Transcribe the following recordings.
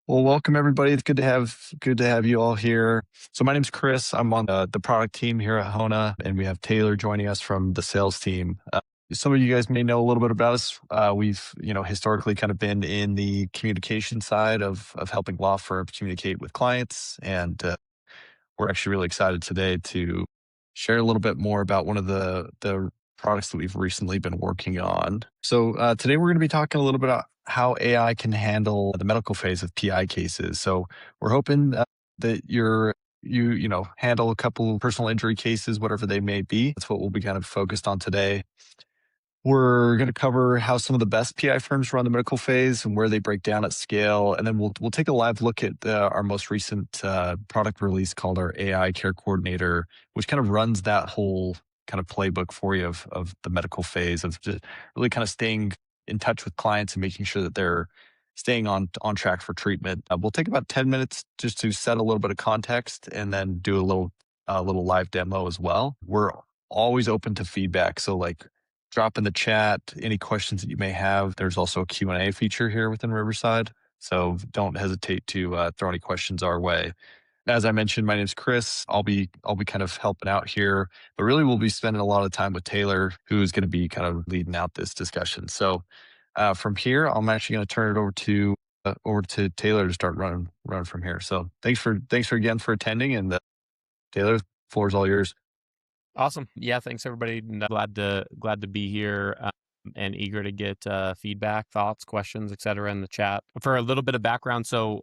Well, welcome everybody. It's good to have you all here. So my name's Chris. I'm on the product team here at Hona, and we have Taylor joining us from the sales team. Some of you guys may know a little bit about us. We've historically kind of been in the communication side of helping law firms communicate with clients, and we're actually really excited today to share a little bit more about one of the products that we've recently been working on. So today we're going to be talking a little bit about how AI can handle the medical phase of PI cases. So we're hoping that you handle a couple personal injury cases, whatever they may be. That's what we'll be kind of focused on today. We're going to cover how some of the best PI firms run the medical phase and where they break down at scale, and then we'll take a live look at our most recent product release called our AI Care Coordinator, which kind of runs that whole kind of playbook for you of the medical phase of just really kind of staying in touch with clients and making sure that they're staying on track for treatment. We'll take about 10 minutes just to set a little bit of context, and then do a little live demo as well. We're always open to feedback, so like drop in the chat any questions that you may have. There's also a Q&A feature here within Riverside, so don't hesitate to throw any questions our way. As I mentioned, my name's Chris. I'll be kind of helping out here, but really we'll be spending a lot of time with Taylor, who's going to be kind of leading out this discussion. So from here, I'm actually going to turn it over to Taylor to start running from here. So thanks again for attending, and Taylor, the floor is all yours. Awesome. Yeah, thanks everybody. And glad to be here, and eager to get feedback, thoughts, questions, etc. in the chat. For a little bit of background, so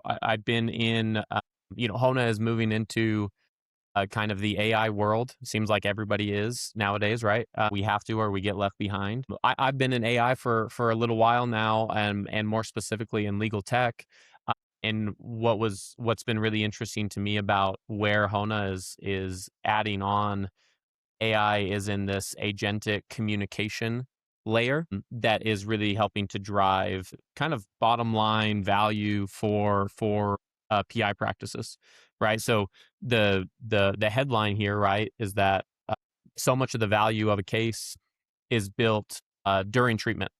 I've been in, Hona is moving into kind of the AI world. Seems like everybody is nowadays, right? We have to, or we get left behind. I've been in AI for a little while now, and more specifically in legal tech. And what's been really interesting to me about where Hona is adding on AI is in this agentic communication layer that is really helping to drive kind of bottom line value for PI practices, right? So the headline here, right, is that so much of the value of a case is built during treatment.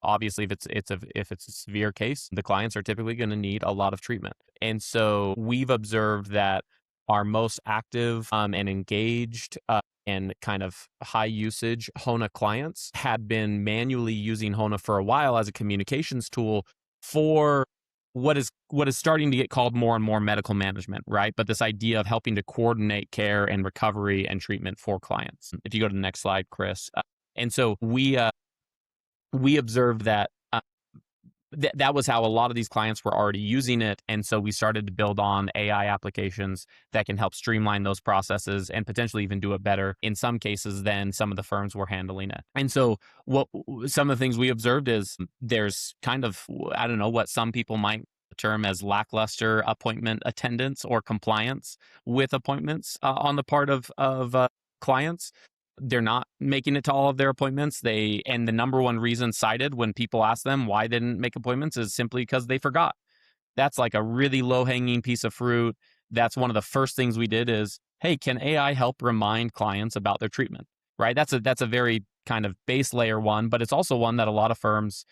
Obviously, if it's a severe case, the clients are typically going to need a lot of treatment, and so we've observed that our most active and engaged and kind of high usage Hona clients had been manually using Hona for a while as a communications tool for what is starting to get called more and more medical management, right? But this idea of helping to coordinate care and recovery and treatment for clients. If you go to the next slide, Chris. And so we observed that that was how a lot of these clients were already using it. And so we started to build on AI applications that can help streamline those processes and potentially even do it better in some cases than some of the firms were handling it. And so some of the things we observed is there's kind of, I don't know, what some people might term as lackluster appointment attendance or compliance with appointments on the part of clients. They're not making it to all of their appointments. And the number one reason cited when people ask them why they didn't make appointments is simply because they forgot. That's like a really low hanging piece of fruit. That's one of the first things we did is, hey, can AI help remind clients about their treatment? Right? That's a very kind of base layer one, but it's also one that a lot of firms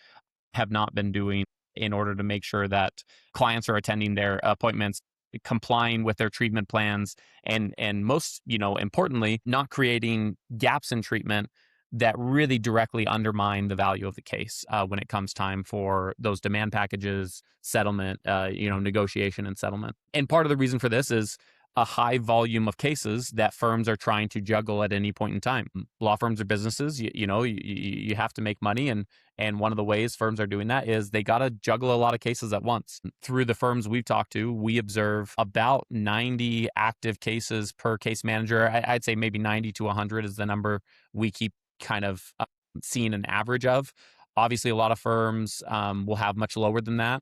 have not been doing in order to make sure that clients are attending their appointments, complying with their treatment plans, and most importantly, not creating gaps in treatment that really directly undermine the value of the case when it comes time for those demand packages, settlement, negotiation and settlement. And part of the reason for this is a high volume of cases that firms are trying to juggle at any point in time. Law firms are businesses, you have to make money, and one of the ways firms are doing that is they got to juggle a lot of cases at once. Through the firms we've talked to, we observe about 90 active cases per case manager. I'd say maybe 90 to 100 is the number we keep kind of seeing an average of. Obviously, a lot of firms will have much lower than that.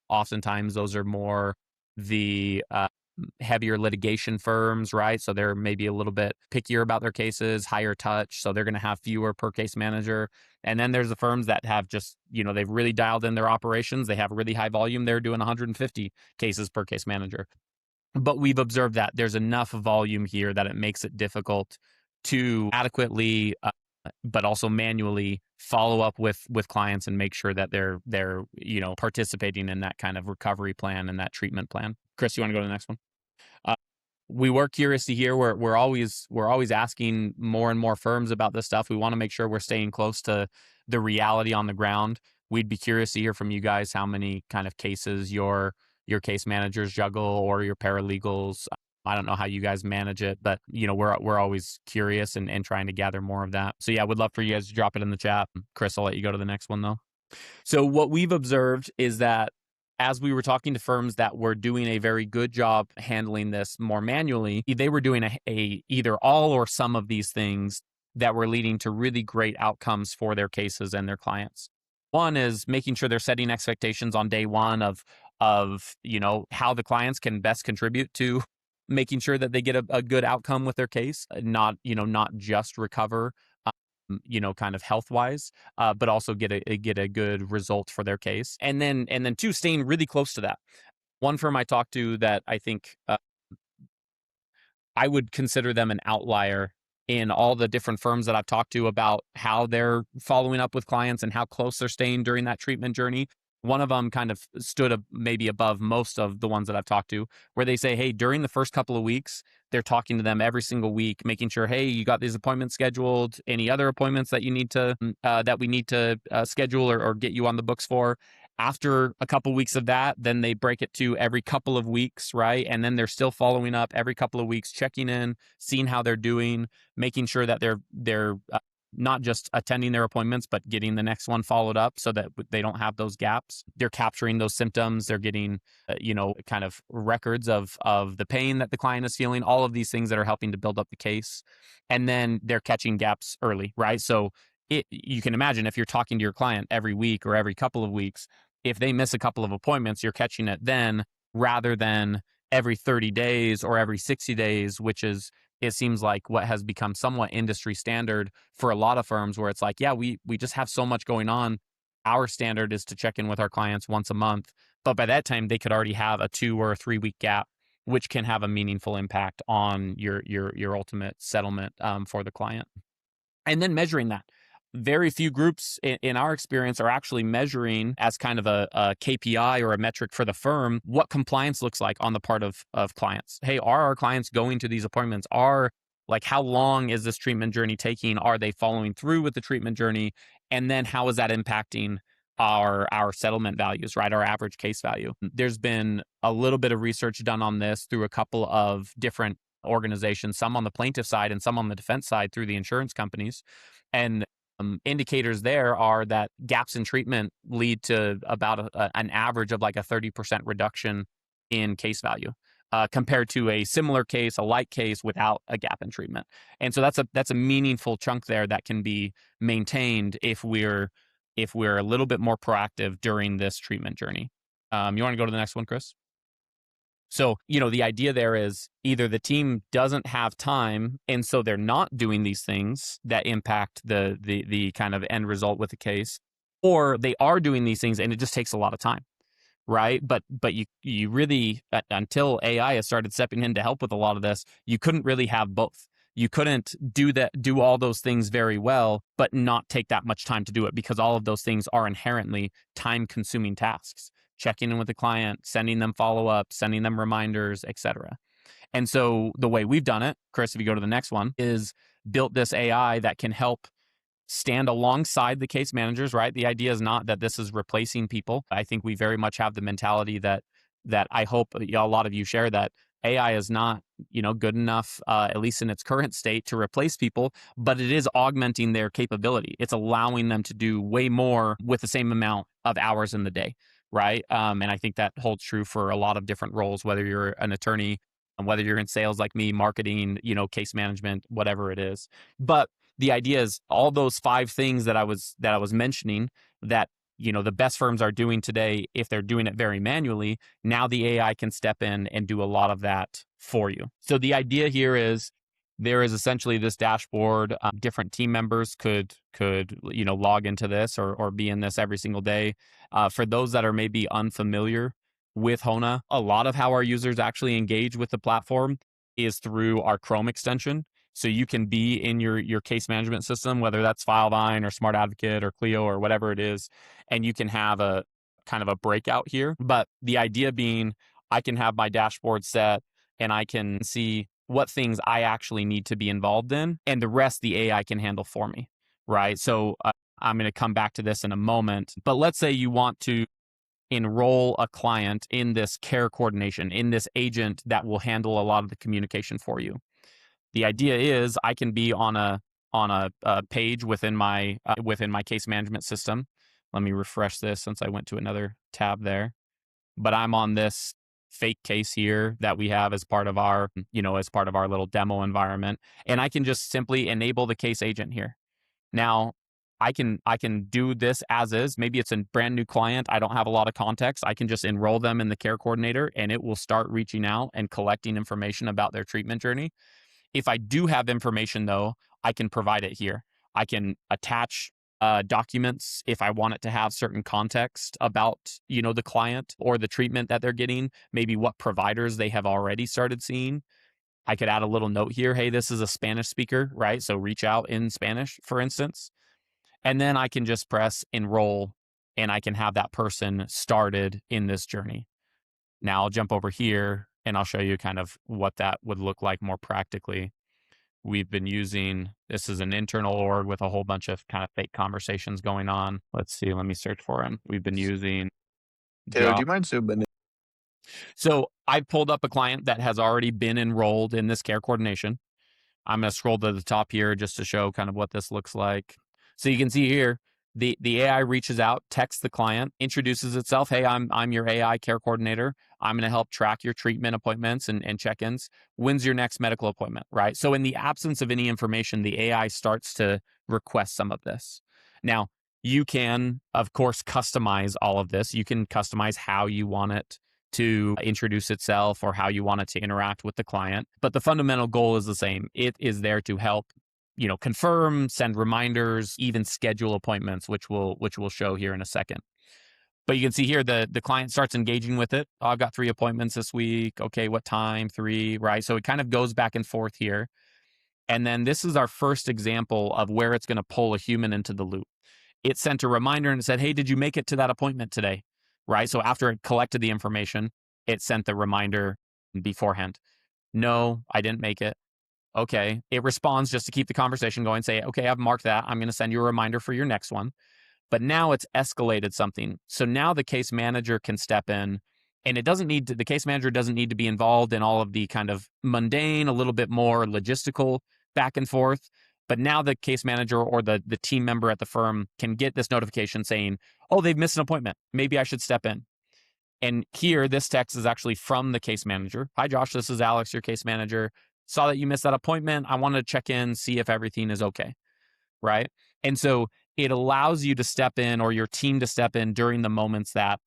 Oftentimes, those are more the heavier litigation firms, right? So they're maybe a little bit pickier about their cases, higher touch. So they're going to have fewer per case manager. And then there's the firms that have just, they've really dialed in their operations. They have really high volume. They're doing 150 cases per case manager. But we've observed that there's enough volume here that it makes it difficult to adequately but also manually follow up with clients and make sure that they're participating in that kind of recovery plan and that treatment plan. Chris, you want to go to the next one? Uh, we were curious to hear. We're always asking more and more firms about this stuff. We want to make sure we're staying close to the reality on the ground. We'd be curious to hear from you guys how many kind of cases your case managers juggle or your paralegals. I don't know how you guys manage it, but we're always curious and trying to gather more of that. So yeah, would love for you guys to drop it in the chat. Chris, I'll let you go to the next one though. So what we've observed is that as we were talking to firms that were doing a very good job handling this more manually, they were doing a either all or some of these things that were leading to really great outcomes for their cases and their clients. One is making sure they're setting expectations on day one of how the clients can best contribute to making sure that they get a good outcome with their case, not just recover kind of health wise, but also get a good result for their case. And then two, staying really close to that. One firm I talked to that I think I would consider them an outlier in all the different firms that I've talked to about how they're following up with clients and how close they're staying during that treatment journey. One of them kind of stood maybe above most of the ones that I've talked to, where they say, hey, during the first couple of weeks, they're talking to them every single week, making sure, hey, you got these appointments scheduled, any other appointments that you need to, that we need to schedule or get you on the books for. After a couple weeks of that, then they break it to every couple of weeks, right? And then they're still following up every couple of weeks, checking in, seeing how they're doing, making sure that they're not just attending their appointments, but getting the next one followed up so that they don't have those gaps. They're capturing those symptoms. They're getting, kind of records of the pain that the client is feeling, all of these things that are helping to build up the case. And then they're catching gaps early, right? So you can imagine if you're talking to your client every week or every couple of weeks, if they miss a couple of appointments, you're catching it then rather than every 30 days or every 60 days, which is, it seems like what has become somewhat industry standard for a lot of firms where it's like, yeah, we just have so much going on. Our standard is to check in with our clients once a month. But by that time, they could already have a 2 or a 3 week gap, which can have a meaningful impact on your ultimate settlement for the client. And then measuring that. Very few groups in our experience are actually measuring as kind of a KPI or a metric for the firm what compliance looks like on the part of clients. Hey, are our clients going to these appointments? How long is this treatment journey taking? Are they following through with the treatment journey? And then how is that impacting our settlement values, right? Our average case value. There's been a little bit of research done on this through a couple of different organizations, some on the plaintiff side and some on the defense side through the insurance companies. And indicators there are that gaps in treatment lead to about an average of like a 30% reduction in case value compared to a similar case, a like case without a gap in treatment. And so that's a meaningful chunk there that can be maintained if we're a little bit more proactive during this treatment journey. You want to go to the next one, Chris? So, the idea there is either the team doesn't have time, and so they're not doing these things that impact the kind of end result with the case, or they are doing these things and it just takes a lot of time, right? But you really until AI has started stepping in to help with a lot of this, you couldn't really have both. You couldn't do all those things very well, but not take that much time to do it because all of those things are inherently time-consuming tasks. Checking in with the client, sending them follow-up, sending them reminders, etc. And so the way we've done it, Chris, if you go to the next one, is built this AI that can help stand alongside the case managers, right? The idea is not that this is replacing people. I think we very much have the mentality that I hope a lot of you share, that AI is not, good enough, at least in its current state, to replace people, but it is augmenting their capability. It's allowing them to do way more with the same amount of hours in the day, right? And I think that holds true for a lot of different roles, whether you're an attorney, whether you're in sales like me, marketing, case management, whatever it is. But the idea is all those 5 things that I was mentioning that the best firms are doing today, if they're doing it very manually, now the AI can step in and do a lot of that for you. So the idea here is there is essentially this dashboard. Different team members could log into this or be in this every single day. For those that are maybe unfamiliar with Hona, a lot of how our users actually engage with the platform is through our Chrome extension. So you can be in your case management system, whether that's Filevine or Smart Advocate or Clio or whatever it is, and you can have a kind of a breakout here. But the idea being, I can have my dashboard set and I can see what things I actually need to be involved in, and the rest the AI can handle for me, right? So I'm going to come back to this in a moment. But let's say you want to enroll a client in this care coordination, in this agent that will handle a lot of the communication for you. The idea is I can be on a page within my case management system. Let me refresh this since I went to another tab there. But I'm on this fake case here that we have as part of our, as part of our little demo environment, and I can just simply enable the case agent here. Now, I can do this as is. Maybe it's a brand new client. I don't have a lot of context. I can just enroll them in the care coordinator and it will start reaching out and collecting information about their treatment journey. If I do have information though, I can provide it here. I can attach documents if I want it to have certain context about, the client or the treatment that they're getting, maybe what providers they have already started seeing. I could add a little note here. Hey, this is a Spanish speaker, right? So reach out in Spanish, for instance. And then I can just press enroll and I can have that person started in this journey. Now I'll jump over here and I'll show you kind of what that would look like more practically. We've been using, this is an internal org with a whole bunch of kind of fake conversations going on. Let's see, let me search for him. We've been using Taylor, do Josh. you mind zooming in? So I pulled up a client that has already been enrolled in this care coordination. I'm going to scroll to the top here just to show kind of what this looks like. So you can see here, the AI reaches out, texts the client, introduces itself. Hey, I'm your AI care coordinator. I'm going to help track your treatment appointments and check-ins. When's your next medical appointment, right? So in the absence of any information, the AI starts to request some of this. Now, you can, of course, customize all of this. You can customize how you want it to introduce itself or how you want it to interact with the client. But the fundamental goal is the same. It is there to help, confirm, send reminders, even schedule appointments, which we'll show here in a second. But you can see here the client starts engaging with it. Oh, I've got 3 appointments this week. Okay, what time? 3, right? So it kind of goes back and forth here. And then this is our first example of where it's going to pull a human into the loop. It sent a reminder and it said, hey, did you make it to that appointment today? Right. So after it collected the information, it sent the reminder beforehand. No, I didn't make it. Okay. It responds just to keep the conversation going, say, okay, I've marked that. I'm going to send you a reminder for your next one. But now it's escalated something. So now the case manager can step in and the case manager doesn't need to be involved in all of the kind of mundane, a little bit more logistical back and forth. But now the case manager or the team member at the firm can get this notification saying, oh, they've missed an appointment. Maybe I should step in. And here, this text is actually from the case manager. Hi, Josh, this is Alex, your case manager. Saw that you missed that appointment. I wanted to check in, see if everything is okay. Right. And so it allows you to step in or your team to step in during the moments that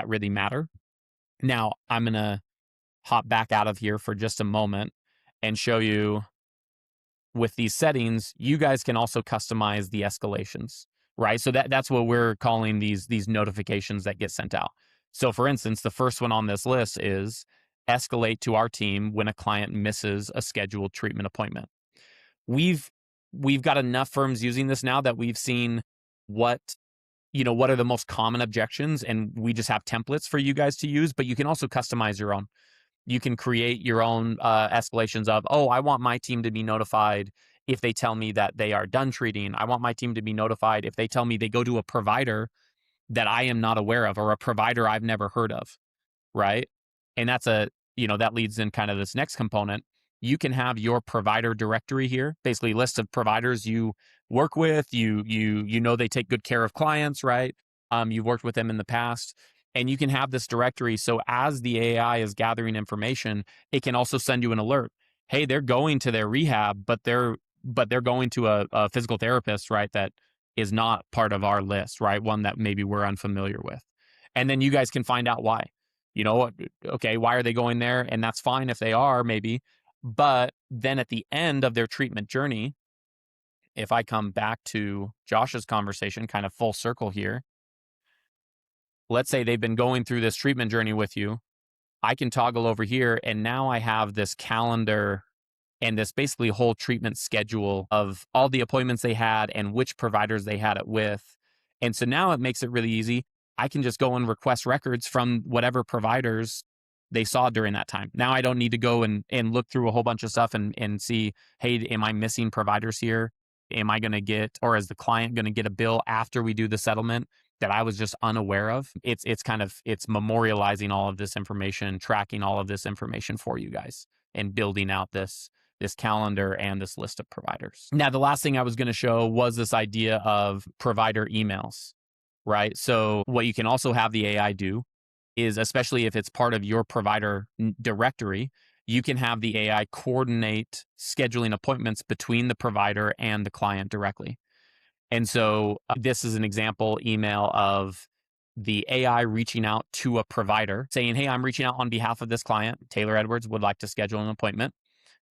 really matter. Now, I'm going to hop back out of here for just a moment and show you with these settings, you guys can also customize the escalations, right? So that's what we're calling these notifications that get sent out. So for instance, the first one on this list is escalate to our team when a client misses a scheduled treatment appointment. We've got enough firms using this now that we've seen what what are the most common objections, and we just have templates for you guys to use, but you can also customize your own. You can create your own escalations of, oh, I want my team to be notified if they tell me that they are done treating. I want my team to be notified if they tell me they go to a provider that I am not aware of or a provider I've never heard of, right? And that leads in kind of this next component. You can have your provider directory here, basically a list of providers you work with, they take good care of clients, right? You've worked with them in the past, and you can have this directory. So as the AI is gathering information, it can also send you an alert. Hey, they're going to their rehab, but they're going to a physical therapist, right? That is not part of our list, right? One that maybe we're unfamiliar with. And then you guys can find out why. Okay, why are they going there? And that's fine if they are, maybe. But then at the end of their treatment journey, if I come back to Josh's conversation, kind of full circle here, let's say they've been going through this treatment journey with you. I can toggle over here, and now I have this calendar and this basically whole treatment schedule of all the appointments they had and which providers they had it with. And so now it makes it really easy. I can just go and request records from whatever providers they saw during that time. Now I don't need to go and look through a whole bunch of stuff and see, hey, am I missing providers here? Am I going to get, or is the client going to get a bill after we do the settlement that I was just unaware of? It's memorializing all of this information, tracking all of this information for you guys, and building out this calendar and this list of providers. Now, the last thing I was going to show was this idea of provider emails, right? So what you can also have the AI do is, especially if it's part of your provider directory, you can have the AI coordinate scheduling appointments between the provider and the client directly. And so this is an example email of the AI reaching out to a provider saying, hey, I'm reaching out on behalf of this client. Taylor Edwards would like to schedule an appointment.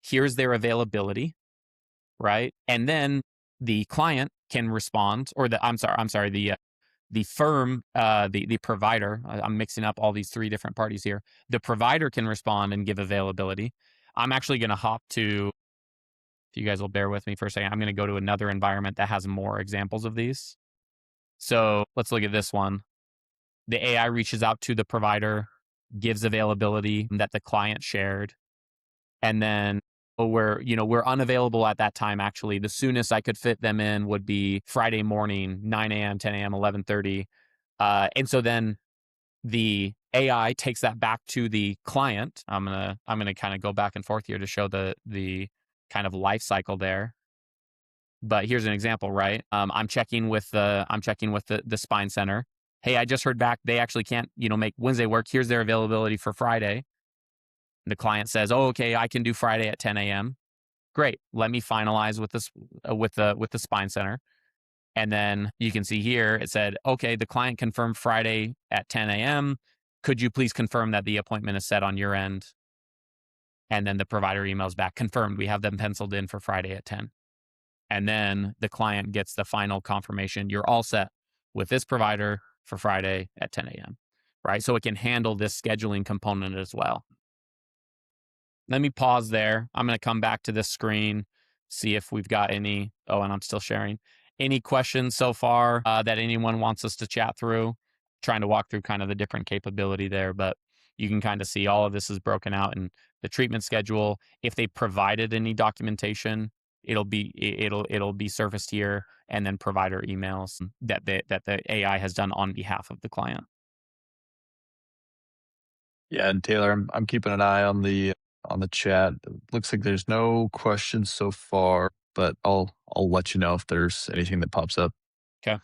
Here's their availability, right? And then the client can respond, or the firm, the provider, I'm mixing up all these three different parties here. The provider can respond and give availability. I'm actually going to hop to, if you guys will bear with me for a second, I'm going to go to another environment that has more examples of these. So let's look at this one. The AI reaches out to the provider, gives availability that the client shared, and then we're unavailable at that time. Actually, the soonest I could fit them in would be Friday morning, 9 a.m., 10 a.m., 11:30. And so then the AI takes that back to the client. I'm gonna kind of go back and forth here to show the kind of life cycle there. But here's an example, right? I'm checking with the spine center. Hey, I just heard back they actually can't make Wednesday work. Here's their availability for Friday. The client says, "Oh, okay, I can do Friday at 10 a.m." Great. Let me finalize with this with the spine center. And then you can see here it said, "Okay, the client confirmed Friday at 10 a.m. Could you please confirm that the appointment is set on your end?" And then the provider emails back, "Confirmed. We have them penciled in for Friday at 10." And then the client gets the final confirmation, "You're all set with this provider for Friday at 10 a.m." Right? So it can handle this scheduling component as well. Let me pause there. I'm going to come back to this screen, see if we've got any. Oh, and I'm still sharing. Any questions so far that anyone wants us to chat through? Trying to walk through kind of the different capability there, but you can kind of see all of this is broken out in the treatment schedule. If they provided any documentation, it'll be surfaced here, and then provider emails that the AI has done on behalf of the client. Yeah, and Taylor, I'm keeping an eye on the chat. It looks like there's no questions so far, but I'll let you know if there's anything that pops up. Okay.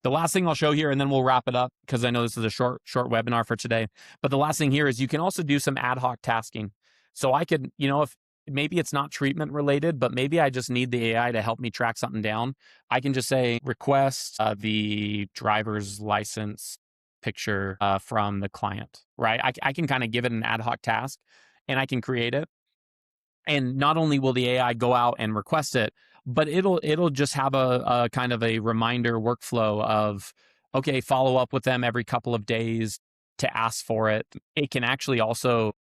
The last thing I'll show here, and then we'll wrap it up because I know this is a short webinar for today. But the last thing here is you can also do some ad hoc tasking. So I could, if maybe it's not treatment related, but maybe I just need the AI to help me track something down. I can just say request the driver's license picture from the client, right? I can kind of give it an ad hoc task, and I can create it. And not only will the AI go out and request it, but it'll just have a kind of a reminder workflow of, okay, follow up with them every couple of days to ask for it. It can actually also,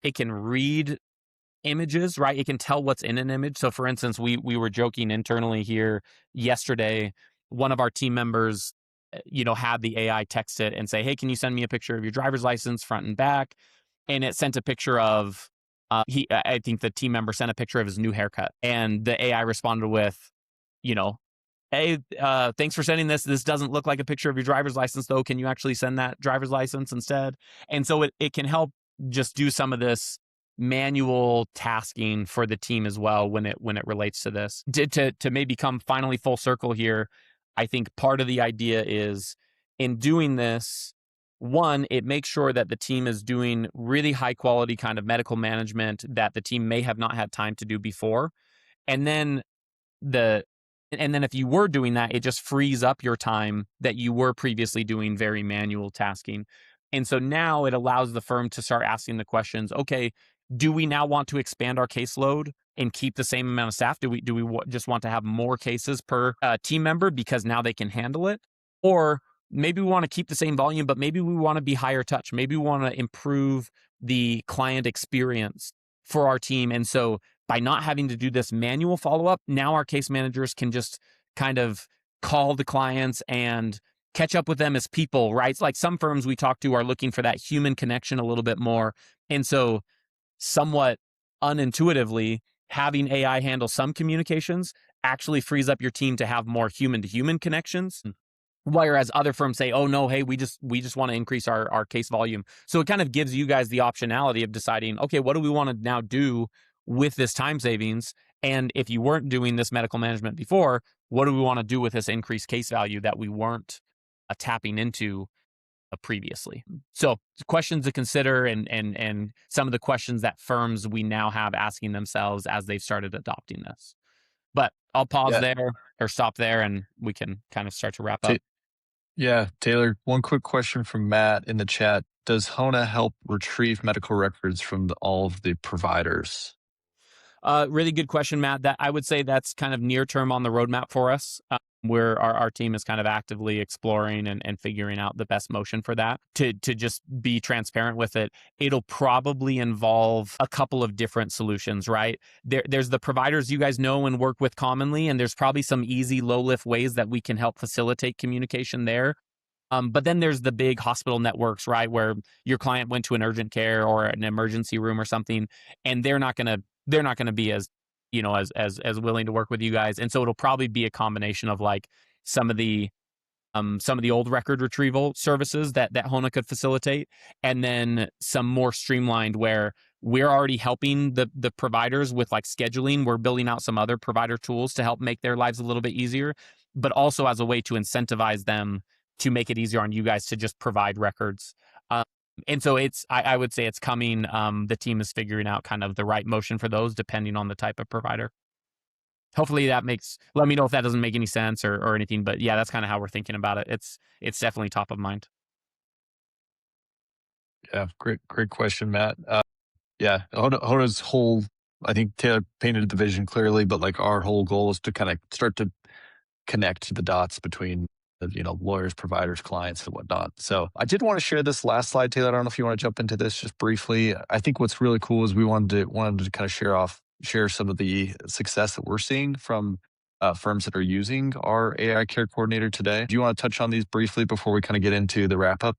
it can read images, right? It can tell what's in an image. So for instance, we were joking internally here yesterday. One of our team members, had the AI text it and say, "Hey, can you send me a picture of your driver's license front and back?" And it sent a picture of I think the team member sent a picture of his new haircut, and the AI responded with, you know, "Hey, thanks for sending this. This doesn't look like a picture of your driver's license, though. Can you actually send that driver's license instead?" And so it can help just do some of this manual tasking for the team as well when it relates to this. To maybe come finally full circle here, I think part of the idea is in doing this, one, it makes sure that the team is doing really high quality kind of medical management that the team may have not had time to do before. And then if you were doing that, it just frees up your time that you were previously doing very manual tasking. And so now it allows the firm to start asking the questions, okay, do we now want to expand our caseload and keep the same amount of staff? Do we just want to have more cases per team member because now they can handle it? Or maybe we want to keep the same volume, but maybe we want to be higher touch. Maybe we want to improve the client experience for our team. And so by not having to do this manual follow-up, now our case managers can just kind of call the clients and catch up with them as people, right? It's like some firms we talk to are looking for that human connection a little bit more. And so somewhat unintuitively, having AI handle some communications actually frees up your team to have more human to human connections. Whereas other firms say, oh no, hey, we just want to increase our case volume. So it kind of gives you guys the optionality of deciding, okay, what do we want to now do with this time savings? And if you weren't doing this medical management before, what do we want to do with this increased case value that we weren't tapping into previously? So questions to consider, and some of the questions that firms we now have asking themselves as they've started adopting this. But I'll pause Yeah. there or stop there, and we can kind of start to wrap up. Yeah, Taylor, one quick question from Matt in the chat. Does Hona help retrieve medical records from all of the providers? Really good question, Matt. That I would say that's kind of near term on the roadmap for us. Where our team is kind of actively exploring and figuring out the best motion for that. To just be transparent with it, it'll probably involve a couple of different solutions, right? There's the providers you guys know and work with commonly, and there's probably some easy low lift ways that we can help facilitate communication there. But then there's the big hospital networks, right, where your client went to an urgent care or an emergency room or something, and they're not gonna be as, as willing to work with you guys. And so it'll probably be a combination of like some of the old record retrieval services that Hona could facilitate, and then some more streamlined where we're already helping the providers with like scheduling. We're building out some other provider tools to help make their lives a little bit easier, but also as a way to incentivize them to make it easier on you guys to just provide records. Um, and so I would say it's coming. The team is figuring out kind of the right motion for those depending on the type of provider. Hopefully that let me know if that doesn't make any sense or anything, but yeah, that's kind of how we're thinking about it. It's definitely top of mind. Yeah, great question, Matt. Yeah, Hona's whole, I think Taylor painted the vision clearly, but like our whole goal is to kind of start to connect the dots between lawyers, providers, clients, and whatnot. So I did want to share this last slide, Taylor. I don't know if you want to jump into this just briefly. I think what's really cool is we wanted to kind of share some of the success that we're seeing from firms that are using our AI care coordinator today. Do you want to touch on these briefly before we kind of get into the wrap up?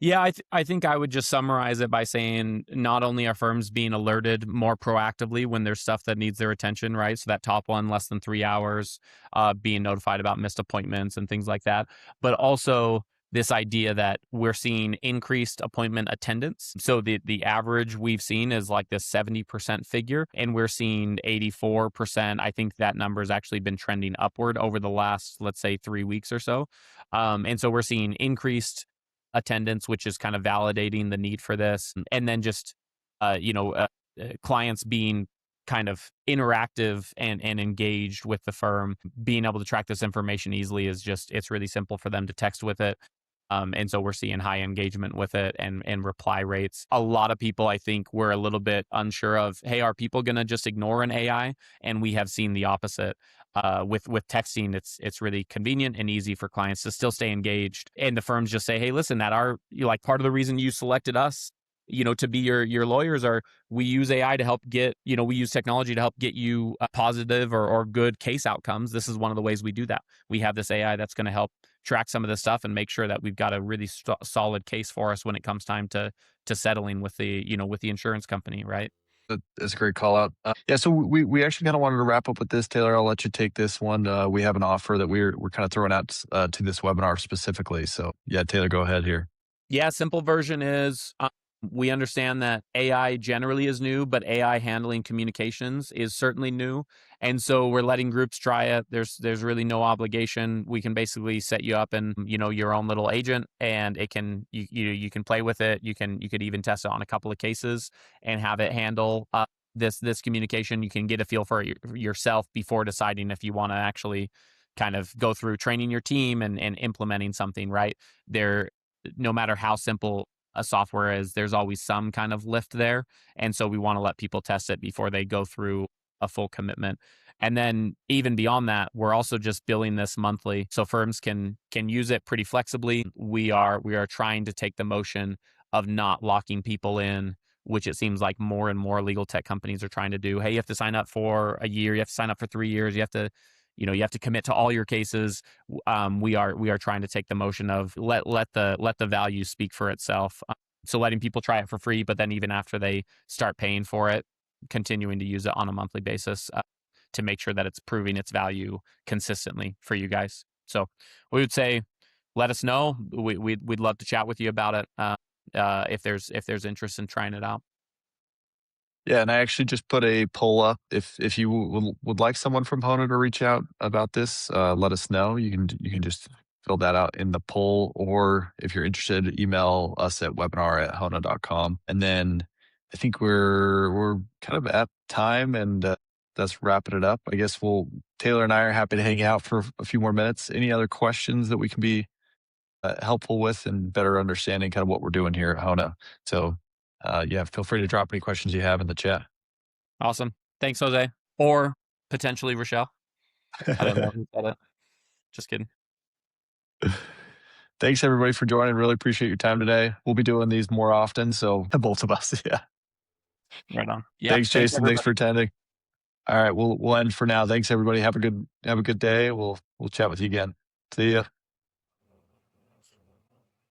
Yeah, I think I would just summarize it by saying not only are firms being alerted more proactively when there's stuff that needs their attention, right? So that top one, less than 3 hours, being notified about missed appointments and things like that, but also this idea that we're seeing increased appointment attendance. So the average we've seen is like this 70% figure, and we're seeing 84%. I think that number has actually been trending upward over the last, let's say, 3 weeks or so. And so we're seeing increased attendance, which is kind of validating the need for this. And then just, clients being kind of interactive and engaged with the firm, being able to track this information easily it's really simple for them to text with it. And so we're seeing high engagement with it and reply rates. A lot of people, I think, were a little bit unsure of, hey, are people going to just ignore an AI? And we have seen the opposite. With texting, it's really convenient and easy for clients to still stay engaged. And the firms just say, hey, listen, like part of the reason you selected us, to be your lawyers are we use AI to help we use technology to help get you positive or good case outcomes. This is one of the ways we do that. We have this AI that's going to help track some of this stuff and make sure that we've got a really solid case for us when it comes time to settling with the insurance company, right? That's a great call out. Yeah, so we actually kind of wanted to wrap up with this, Taylor. I'll let you take this one. We have an offer that we're kind of throwing out to this webinar specifically. So yeah, Taylor, go ahead here. Yeah, simple version is we understand that AI generally is new, but AI handling communications is certainly new. And so we're letting groups try it. There's really no obligation. We can basically set you up in, your own little agent, and it can you can play with it. You could even test it on a couple of cases and have it handle this communication. You can get a feel for it yourself before deciding if you want to actually kind of go through training your team and implementing something, right? There, no matter how simple a software is, there's always some kind of lift there. And so we want to let people test it before they go through a full commitment. And then even beyond that, we're also just billing this monthly so firms can use it pretty flexibly. We are trying to take the motion of not locking people in which it seems like more and more legal tech companies are trying to do. Hey, you have to sign up for a year, you have to sign up for 3 years, you have to, you have to commit to all your cases. We are trying to take the motion of let the value speak for itself. So letting people try it for free, but then even after they start paying for it, continuing to use it on a monthly basis to make sure that it's proving its value consistently for you guys. So we would say, let us know. We'd love to chat with you about it if there's interest in trying it out. Yeah, and I actually just put a poll up. If you would like someone from Hona to reach out about this, let us know. You can just fill that out in the poll, or if you're interested, email us at webinar@hona.com. And then I think we're kind of at time, and that's wrapping it up. I guess Taylor and I are happy to hang out for a few more minutes. Any other questions that we can be helpful with and better understanding kind of what we're doing here at Hona? So yeah, feel free to drop any questions you have in the chat. Awesome. Thanks, Jose. Or potentially Rochelle. I don't know who said it. Just kidding. Thanks everybody for joining. Really appreciate your time today. We'll be doing these more often. So both of us. Yeah. Right on. Yeah. Thanks, Thanks, Jason. Thanks everybody. for attending. All right. We'll end for now. Thanks everybody. Have a good day. We'll chat with you again. See ya.